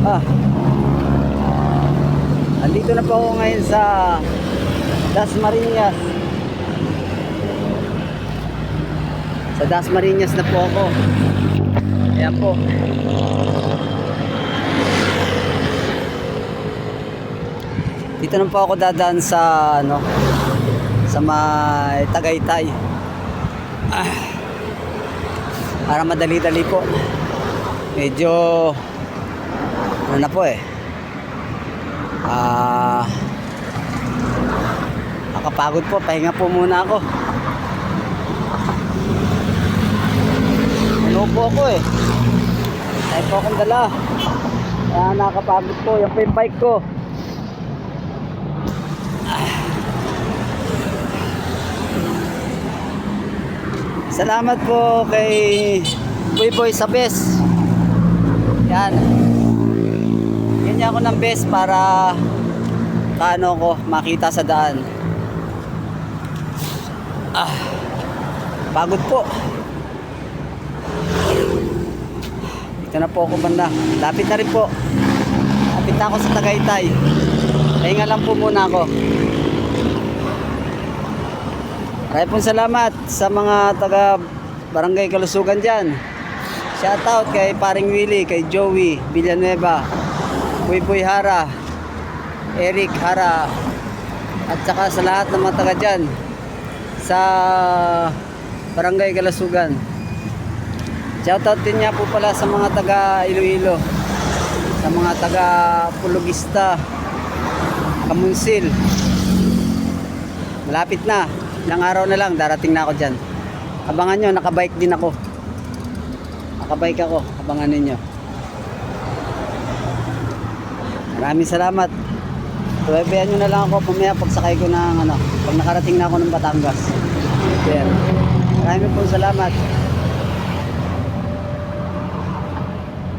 Ah, andito na po ako ngayon sa Dasmariñas. Sa Dasmariñas na po ako. Ayan po. Dito na po ako dadaan sa sa may Tagaytay. Para madali-dali po. Medyo na po nakapagod po, pahinga po muna ako. Ano po ako tayo po akong dala, kaya nakapagod po. Yan po yung bike ko. Salamat po kay Boy sa best. Yan, ganyan ako ng best para paano ko makita sa daan. Pagod po. Dito na po ako banda. Lapit na rin po. Lapit na ako sa Tagaytay. Pahinga lang po muna ako. Maraming pong salamat sa mga taga Barangay Kalusugan dyan. Shoutout kay Paring Willie, kay Joey Villanueva, Boy Hara, Eric Hara, at saka sa lahat ng mga taga dyan sa Barangay Kalusugan. Shoutout din niya po pala sa mga taga Iloilo, sa mga taga Pulugista, Kamunsil. Malapit na, ilang araw na lang darating na ako dyan. Abangan nyo, nakabike din ako. Nakabike ako, abangan ninyo. Maraming salamat. Tuwebehan nyo na lang ako pamaya pagsakay ko ng pag nakarating na ako ng Batangas. Yan. Maraming po salamat.